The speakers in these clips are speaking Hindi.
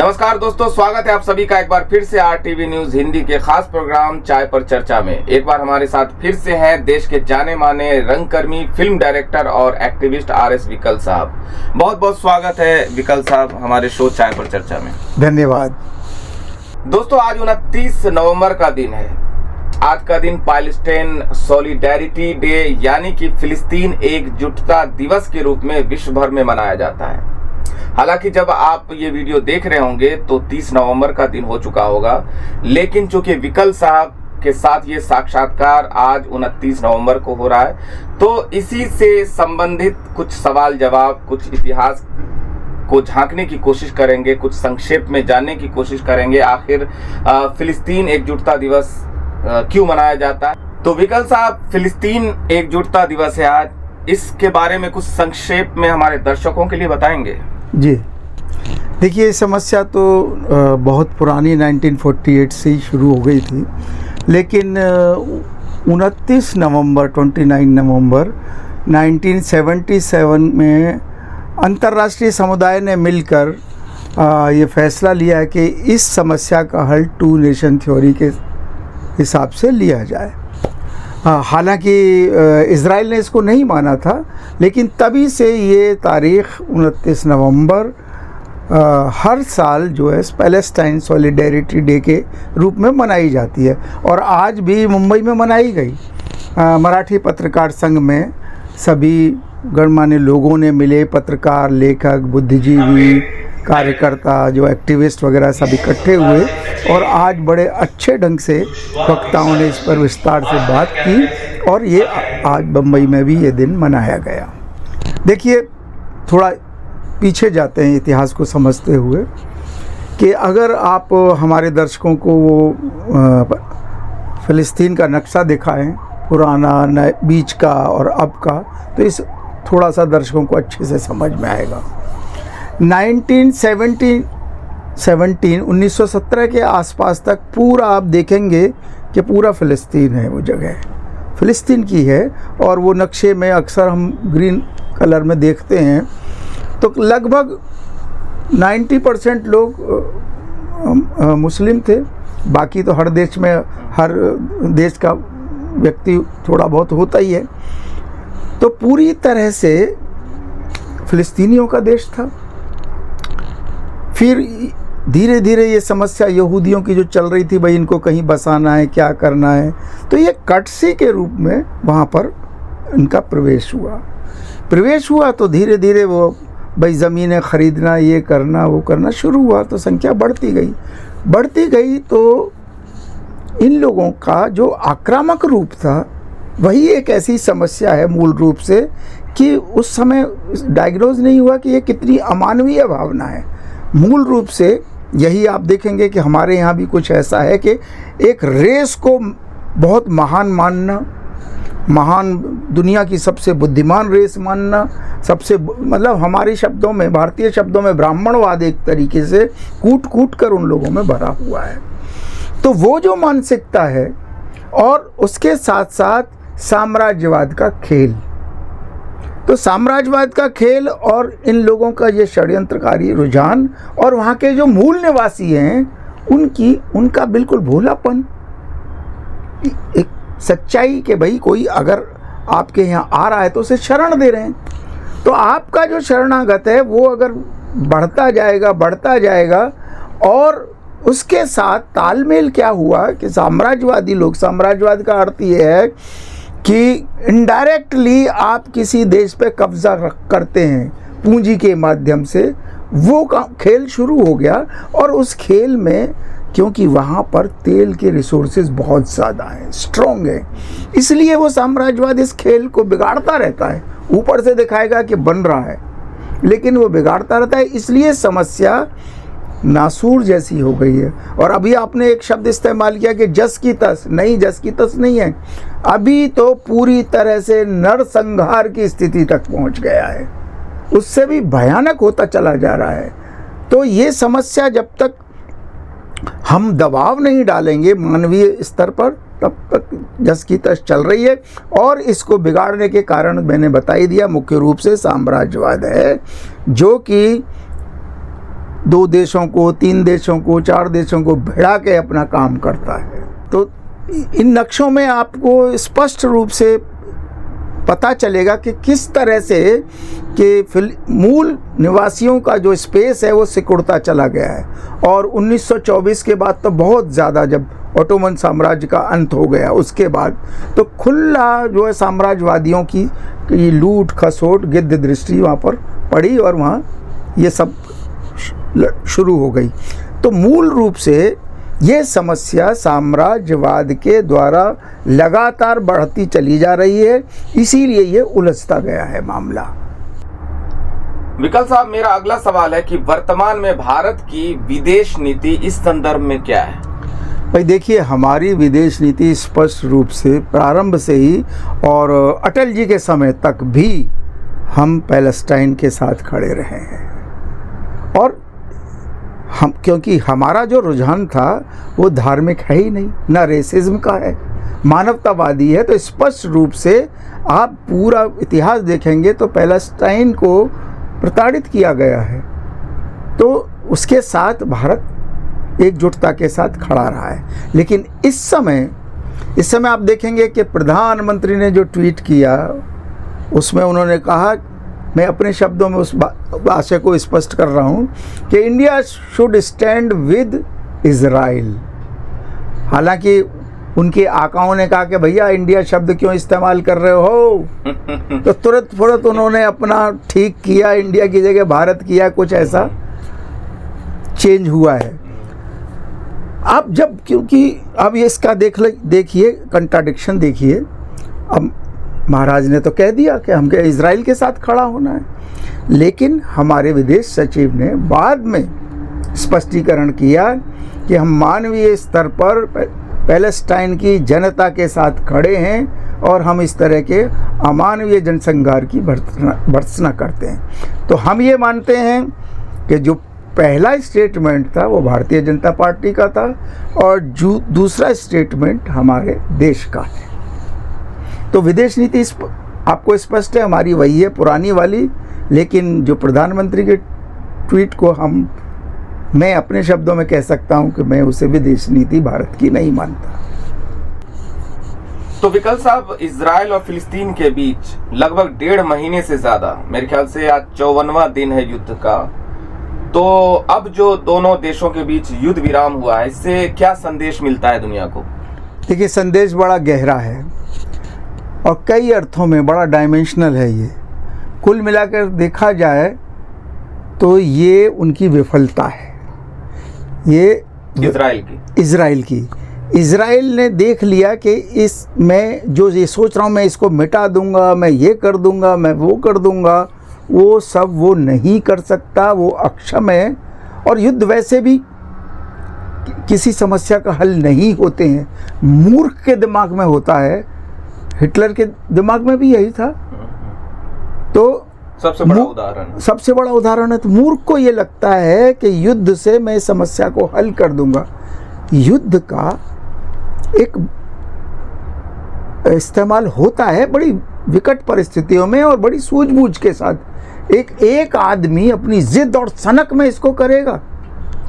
नमस्कार दोस्तों, स्वागत है आप सभी का एक बार फिर से आरटीवी न्यूज हिंदी के खास प्रोग्राम चाय पर चर्चा में। एक बार हमारे साथ फिर से हैं देश के जाने माने रंगकर्मी, फिल्म डायरेक्टर और एक्टिविस्ट आर.एस. विकल साहब। बहुत बहुत स्वागत है विकल साहब हमारे शो चाय पर चर्चा में। धन्यवाद दोस्तों, आज 29 नवंबर का दिन है। आज का दिन पैलेस्टाइन सॉलिडेरिटी डे यानी कि फिलिस्तीन एकजुटता दिवस के रूप में विश्व भर में मनाया जाता है। हालांकि जब आप ये वीडियो देख रहे होंगे तो 30 नवंबर का दिन हो चुका होगा, लेकिन चूंकि विकल साहब के साथ ये साक्षात्कार आज 29 नवंबर को हो रहा है, तो इसी से संबंधित कुछ सवाल जवाब, कुछ इतिहास को झांकने की कोशिश करेंगे, कुछ संक्षेप में जानने की कोशिश करेंगे आखिर फिलिस्तीन एकजुटता दिवस क्यों मनाया जाता है। तो विकल साहब, फिलिस्तीन एकजुटता दिवस है आज, इसके बारे में कुछ संक्षेप में हमारे दर्शकों के लिए बताएंगे? जी, देखिए, ये समस्या तो बहुत पुरानी 1948 से ही शुरू हो गई थी, लेकिन 29 नवंबर 1977 में अंतर्राष्ट्रीय समुदाय ने मिलकर ये फैसला लिया कि इस समस्या का हल टू नेशन थ्योरी के हिसाब से लिया जाए। हालांकि इज़राइल ने इसको नहीं माना था, लेकिन तभी से ये तारीख़ 29 नवंबर हर साल जो है पैलेस्टाइन सॉलिडेरिटी डे के रूप में मनाई जाती है। और आज भी मुंबई में मनाई गई। मराठी पत्रकार संघ में सभी गणमान्य लोगों ने मिले, पत्रकार, लेखक, बुद्धिजीवी, कार्यकर्ता, जो एक्टिविस्ट वगैरह सब इकट्ठे हुए और आज बड़े अच्छे ढंग से वक्ताओं ने इस पर विस्तार से बात की और ये आज बम्बई में भी ये दिन मनाया गया। देखिए, थोड़ा पीछे जाते हैं इतिहास को समझते हुए कि अगर आप हमारे दर्शकों को वो फ़िलिस्तीन का नक्शा दिखाएं, पुराना, बीच का और अब का, तो इस थोड़ा सा दर्शकों को अच्छे से समझ में आएगा। 1917 के आसपास तक पूरा आप देखेंगे कि पूरा फ़िलिस्तीन है, वो जगह फ़िलिस्तीन की है। और वो नक्शे में अक्सर हम ग्रीन कलर में देखते हैं, तो लगभग 90% लोग मुस्लिम थे। बाकी तो हर देश में, हर देश का व्यक्ति थोड़ा बहुत होता ही है। तो पूरी तरह से फ़िलिस्तीनियों का देश था। फिर धीरे धीरे ये समस्या यहूदियों की जो चल रही थी, भाई इनको कहीं बसाना है, क्या करना है, तो ये कटसी के रूप में वहाँ पर इनका प्रवेश हुआ। तो धीरे धीरे वो भाई ज़मीनें ख़रीदना, ये करना, वो करना शुरू हुआ। तो संख्या बढ़ती गई। तो इन लोगों का जो आक्रामक रूप था वही एक ऐसी समस्या है मूल रूप से कि उस समय डायग्नोज नहीं हुआ कि ये कितनी अमानवीय भावना है। मूल रूप से यही आप देखेंगे कि हमारे यहाँ भी कुछ ऐसा है कि एक रेस को बहुत महान मानना, महान, दुनिया की सबसे बुद्धिमान रेस मानना, सबसे, मतलब हमारे शब्दों में, भारतीय शब्दों में ब्राह्मणवाद एक तरीके से कूट कर उन लोगों में भरा हुआ है। तो वो जो मानसिकता है और उसके साथ साथ साम्राज्यवाद का खेल, तो साम्राज्यवाद का खेल और इन लोगों का ये षड्यंत्रकारी रुझान और वहाँ के जो मूल निवासी हैं उनका बिल्कुल भोलापन, एक सच्चाई कि भाई कोई अगर आपके यहाँ आ रहा है तो उसे शरण दे रहे हैं। तो आपका जो शरणागत है वो अगर बढ़ता जाएगा और उसके साथ तालमेल क्या हुआ कि साम्राज्यवादी लोग, साम्राज्यवाद का अर्थ ये है कि इनडायरेक्टली आप किसी देश पे कब्जा करते हैं पूंजी के माध्यम से, वो खेल शुरू हो गया। और उस खेल में क्योंकि वहाँ पर तेल के रिसोर्सेज बहुत ज़्यादा हैं, स्ट्रॉन्ग है, इसलिए वो साम्राज्यवाद इस खेल को बिगाड़ता रहता है। ऊपर से दिखाएगा कि बन रहा है, लेकिन वो बिगाड़ता रहता है। इसलिए समस्या नासूर जैसी हो गई है। और अभी आपने एक शब्द इस्तेमाल किया कि जस की तस नहीं है, अभी तो पूरी तरह से नरसंहार की स्थिति तक पहुंच गया है, उससे भी भयानक होता चला जा रहा है। तो ये समस्या जब तक हम दबाव नहीं डालेंगे मानवीय स्तर पर, तब तक जस की तस चल रही है। और इसको बिगाड़ने के कारण मैंने बता ही दिया, मुख्य रूप से साम्राज्यवाद है, जो कि 2 देशों को, 3 देशों को, 4 देशों को भिड़ा के अपना काम करता है। तो इन नक्शों में आपको स्पष्ट रूप से पता चलेगा कि किस तरह से कि मूल निवासियों का जो स्पेस है वो सिकुड़ता चला गया है। और 1924 के बाद तो बहुत ज़्यादा, जब ओटोमन साम्राज्य का अंत हो गया उसके बाद तो खुला जो है साम्राज्यवादियों की लूट खसोट गिद्ध दृष्टि वहाँ पर पड़ी और वहाँ ये सब शुरू हो गई। तो मूल रूप से ये समस्या साम्राज्यवाद के द्वारा लगातार बढ़ती चली जा रही है, इसीलिए ये उलझता गया है मामला। विकल साहब, मेरा अगला सवाल है कि वर्तमान में भारत की विदेश नीति इस संदर्भ में क्या है? भाई देखिए, हमारी विदेश नीति स्पष्ट रूप से प्रारंभ से ही और अटल जी के समय तक भी हम पैलेस्टाइन के साथ खड़े रहे हैं। और हम, क्योंकि हमारा जो रुझान था वो धार्मिक है ही नहीं, ना रेसिज्म का है, मानवतावादी है। तो स्पष्ट रूप से आप पूरा इतिहास देखेंगे तो पैलेस्टाइन को प्रताड़ित किया गया है, तो उसके साथ भारत एकजुटता के साथ खड़ा रहा है। लेकिन इस समय आप देखेंगे कि प्रधानमंत्री ने जो ट्वीट किया उसमें उन्होंने कहा, मैं अपने शब्दों में उस आशय को स्पष्ट कर रहा हूँ कि India should stand with Israel. हालांकि उनके आकाओं ने कहा कि भैया इंडिया शब्द क्यों इस्तेमाल कर रहे हो, तो तुरंत उन्होंने अपना ठीक किया, इंडिया की जगह भारत किया, कुछ ऐसा चेंज हुआ है। आप जब, क्योंकि अब ये इसका देखिए कंट्राडिक्शन देखिए। अब महाराज ने तो कह दिया कि हमको इजराइल के साथ खड़ा होना है, लेकिन हमारे विदेश सचिव ने बाद में स्पष्टीकरण किया कि हम मानवीय स्तर पर पैलेस्टाइन की जनता के साथ खड़े हैं और हम इस तरह के अमानवीय जनसंहार की भर्त्सना करते हैं। तो हम ये मानते हैं कि जो पहला स्टेटमेंट था वो भारतीय जनता पार्टी का था और दूसरा स्टेटमेंट हमारे देश का है। तो विदेश नीति आपको स्पष्ट है, हमारी वही है पुरानी वाली। लेकिन जो प्रधानमंत्री के ट्वीट को मैं अपने शब्दों में कह सकता हूं कि मैं उसे विदेश नीति भारत की नहीं मानता। तो विकल साहब, इजराइल और फिलिस्तीन के बीच लगभग 1.5 महीने से ज्यादा, मेरे ख्याल से आज 54वां दिन है युद्ध का, तो अब जो दोनों देशों के बीच युद्ध विराम हुआ है, इससे क्या संदेश मिलता है दुनिया को? देखिए, संदेश बड़ा गहरा है और कई अर्थों में बड़ा डायमेंशनल है। ये कुल मिलाकर देखा जाए तो ये उनकी विफलता है, ये इजराइल ने देख लिया कि इस मैं जो ये सोच रहा हूँ मैं इसको मिटा दूंगा, मैं ये कर दूंगा, मैं वो कर दूंगा, वो सब वो नहीं कर सकता, वो अक्षम है। और युद्ध वैसे भी किसी समस्या का हल नहीं होते हैं, मूर्ख के दिमाग में होता है। हिटलर के दिमाग में भी यही था। तो सबसे बड़ा उदाहरण है। तो मूर्ख को ये लगता है कि युद्ध से मैं समस्या को हल कर दूंगा। युद्ध का एक इस्तेमाल होता है बड़ी विकट परिस्थितियों में और बड़ी सूझबूझ के साथ। एक आदमी अपनी जिद और सनक में इसको करेगा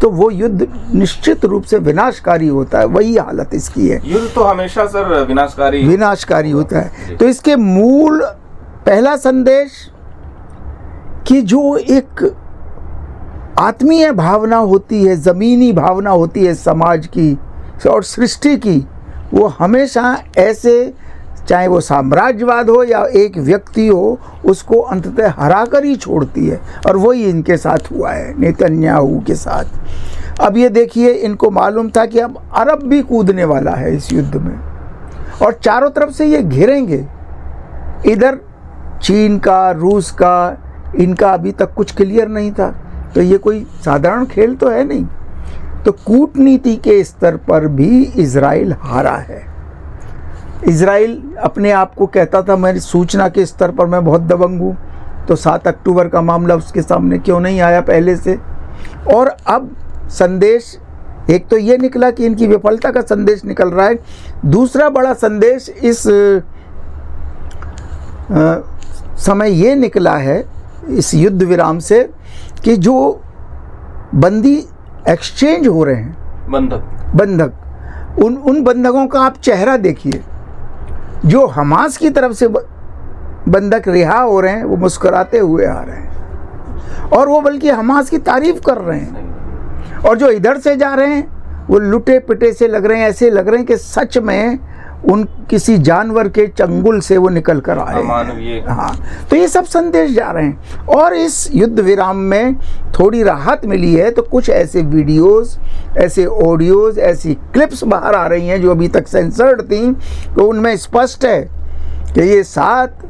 तो वो युद्ध निश्चित रूप से विनाशकारी होता है। वही हालत इसकी है। युद्ध तो हमेशा सर विनाशकारी होता है। तो इसके मूल पहला संदेश कि जो एक आत्मीय भावना होती है, ज़मीनी भावना होती है समाज की और सृष्टि की, वो हमेशा ऐसे, चाहे वो साम्राज्यवाद हो या एक व्यक्ति हो, उसको अंततः हराकर ही छोड़ती है। और वही इनके साथ हुआ है, नेतन्याहू के साथ। अब ये देखिए, इनको मालूम था कि अब अरब भी कूदने वाला है इस युद्ध में और चारों तरफ से ये घिरेंगे। इधर चीन का, रूस का, इनका अभी तक कुछ क्लियर नहीं था। तो ये कोई साधारण खेल तो है नहीं। तो कूटनीति के स्तर पर भी इजराइल हारा है। इजराइल अपने आप को कहता था मेरी सूचना के स्तर पर मैं बहुत दबंग हूँ, तो 7 अक्टूबर का मामला उसके सामने क्यों नहीं आया पहले से। और अब संदेश एक तो ये निकला कि इनकी विफलता का संदेश निकल रहा है। दूसरा बड़ा संदेश इस समय ये निकला है इस युद्ध विराम से कि जो बंदी एक्सचेंज हो रहे हैं, बंधक, उन बंधकों का आप चेहरा देखिए। जो हमास की तरफ से बंधक रिहा हो रहे हैं वो मुस्कुराते हुए आ रहे हैं और वो बल्कि हमास की तारीफ कर रहे हैं, और जो इधर से जा रहे हैं वो लुटे पिटे से लग रहे हैं, ऐसे लग रहे हैं कि सच में उन किसी जानवर के चंगुल से वो निकल कर आए हैं। हाँ, तो ये सब संदेश जा रहे हैं। और इस युद्ध विराम में थोड़ी राहत मिली है तो कुछ ऐसे वीडियोस, ऐसे ऑडियोज, ऐसी क्लिप्स बाहर आ रही हैं जो अभी तक सेंसर्ड थी, तो उनमें स्पष्ट है कि ये 7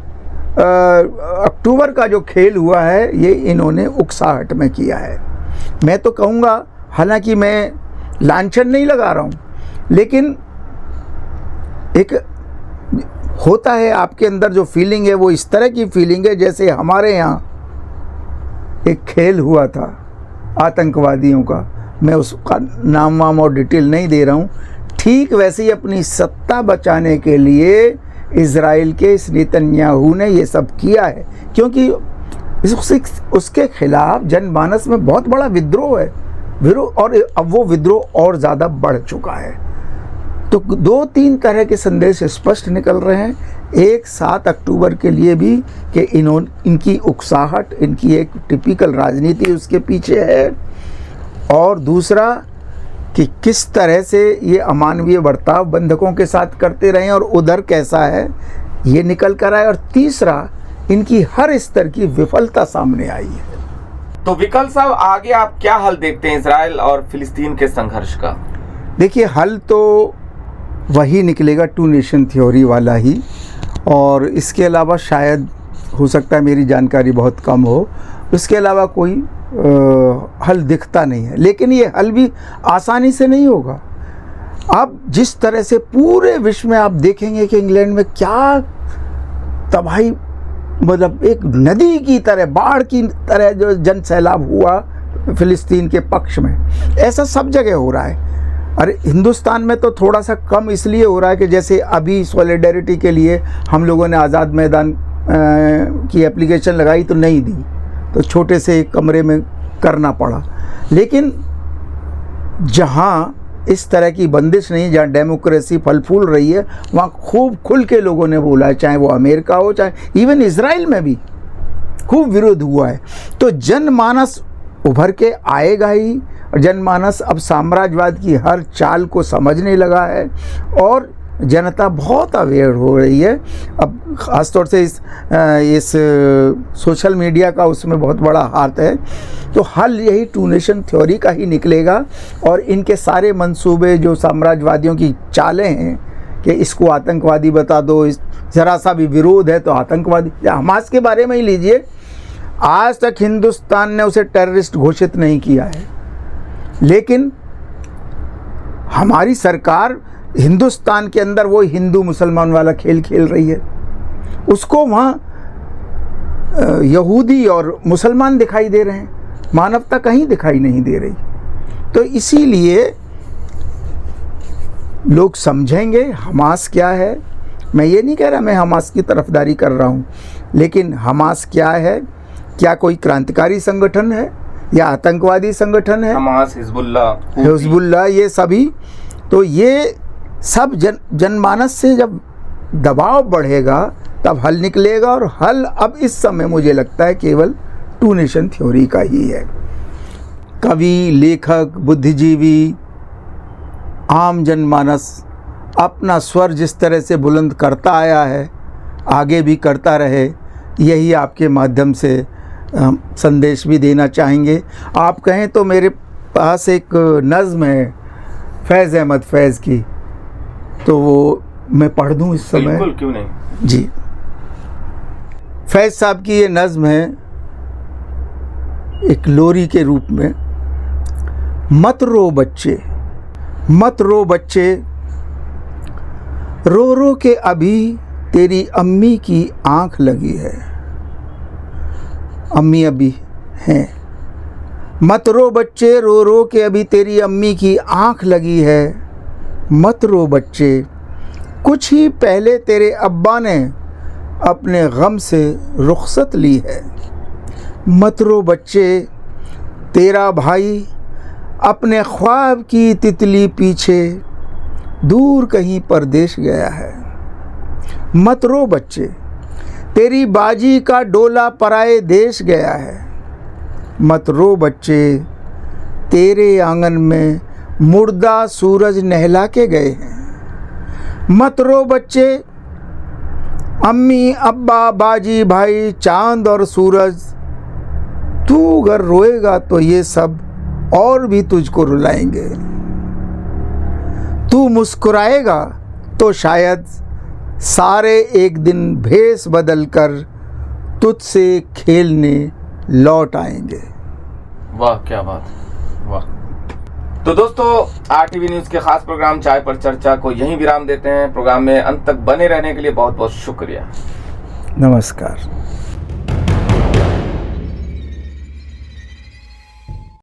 अक्टूबर का जो खेल हुआ है ये इन्होंने उकसाहट में किया है। मैं तो कहूँगा, हालांकि मैं लांछन नहीं लगा रहा हूँ, लेकिन एक होता है आपके अंदर जो फीलिंग है वो इस तरह की फीलिंग है जैसे हमारे यहाँ एक खेल हुआ था आतंकवादियों का, मैं उसका नाम वाम और डिटेल नहीं दे रहा हूँ। ठीक वैसे ही अपनी सत्ता बचाने के लिए इजराइल के इस नेतन्याहू ने ये सब किया है, क्योंकि उसके खिलाफ जनमानस में बहुत बड़ा विद्रोह है, और अब वो विद्रोह और ज़्यादा बढ़ चुका है। तो 2-3 तरह के संदेश स्पष्ट निकल रहे हैं। एक 7 अक्टूबर के लिए भी कि इनकी उकसाहट, इनकी एक टिपिकल राजनीति उसके पीछे है, और दूसरा कि किस तरह से ये अमानवीय बर्ताव बंधकों के साथ करते रहे और उधर कैसा है ये निकल कर आए, और तीसरा इनकी हर स्तर की विफलता सामने आई है। तो विकल्प साहब, आगे आप क्या हल देखते हैं इजराइल और फिलिस्तीन के संघर्ष का? देखिए, हल तो वही निकलेगा 2 नेशन थ्योरी वाला ही, और इसके अलावा शायद हो सकता है मेरी जानकारी बहुत कम हो, उसके अलावा कोई हल दिखता नहीं है। लेकिन ये हल भी आसानी से नहीं होगा। अब जिस तरह से पूरे विश्व में आप देखेंगे कि इंग्लैंड में क्या तबाही, मतलब एक नदी की तरह, बाढ़ की तरह जो जन सैलाब हुआ फिलिस्तीन के पक्ष में, ऐसा सब जगह हो रहा है। अरे हिंदुस्तान में तो थोड़ा सा कम इसलिए हो रहा है कि जैसे अभी सॉलिडेरिटी के लिए हम लोगों ने आज़ाद मैदान की एप्लीकेशन लगाई तो नहीं दी, तो छोटे से एक कमरे में करना पड़ा। लेकिन जहाँ इस तरह की बंदिश नहीं, जहाँ डेमोक्रेसी फल फूल रही है, वहाँ खूब खुल के लोगों ने बोला है, चाहे वो अमेरिका हो, चाहे इवन इजराइल में भी खूब विरोध हुआ है। तो जनमानस उभर के आएगा ही, और जनमानस अब साम्राज्यवाद की हर चाल को समझने लगा है, और जनता बहुत अवेयर हो रही है। अब ख़ासतौर से इस सोशल मीडिया का उसमें बहुत बड़ा हाथ है। तो हल यही 2 नेशन थ्योरी का ही निकलेगा, और इनके सारे मंसूबे जो साम्राज्यवादियों की चालें हैं कि इसको आतंकवादी बता दो, ज़रा सा भी विरोध है तो आतंकवादी। हमास के बारे में ही लीजिए, आज तक हिंदुस्तान ने उसे टेररिस्ट घोषित नहीं किया है, लेकिन हमारी सरकार हिंदुस्तान के अंदर वो हिंदू मुसलमान वाला खेल खेल रही है। उसको वहाँ यहूदी और मुसलमान दिखाई दे रहे हैं, मानवता कहीं दिखाई नहीं दे रही। तो इसीलिए लोग समझेंगे हमास क्या है। मैं ये नहीं कह रहा मैं हमास की तरफदारी कर रहा हूँ, लेकिन हमास क्या है, क्या कोई क्रांतिकारी संगठन है या आतंकवादी संगठन है? हमास, हिजबुल्लाह, ये सभी, तो ये सब जनमानस से जब दबाव बढ़ेगा तब हल निकलेगा, और हल अब इस समय मुझे लगता है केवल 2 नेशन थ्योरी का ही है। कवि, लेखक, बुद्धिजीवी, आम जनमानस अपना स्वर जिस तरह से बुलंद करता आया है, आगे भी करता रहे, यही आपके माध्यम से संदेश भी देना चाहेंगे। आप कहें तो मेरे पास एक नज़्म है फैज़ अहमद फैज़ की, तो वो मैं पढ़ दूँ इस समय? बिल्कुल, क्यों नहीं जी। फैज़ साहब की ये नज़्म है एक लोरी के रूप में। मत रो बच्चे, मत रो बच्चे, रो रो के अभी तेरी अम्मी की आँख लगी है। अम्मी अभी हैं। मत रो बच्चे, रो रो के अभी तेरी अम्मी की आँख लगी है। मत रो बच्चे, कुछ ही पहले तेरे अब्बा ने अपने गम से रुखसत ली है। मत रो बच्चे, तेरा भाई अपने ख्वाब की तितली पीछे दूर कहीं परदेश गया है। मत रो बच्चे, तेरी बाजी का डोला पराए देश गया है। मत रो बच्चे, तेरे आंगन में मुर्दा सूरज नहला के गए हैं। मत रो बच्चे, अम्मी अब्बा बाजी भाई चांद और सूरज, तू अगर रोएगा तो ये सब और भी तुझको रुलाएंगे। तू मुस्कुराएगा तो शायद सारे एक दिन भेष बदल कर तुझसे खेलने लौट आएंगे। वाह क्या बात, वाह। तो दोस्तों, आरटीवी न्यूज़ के खास प्रोग्राम चाय पर चर्चा को यहीं विराम देते हैं। प्रोग्राम में अंत तक बने रहने के लिए बहुत बहुत शुक्रिया। नमस्कार।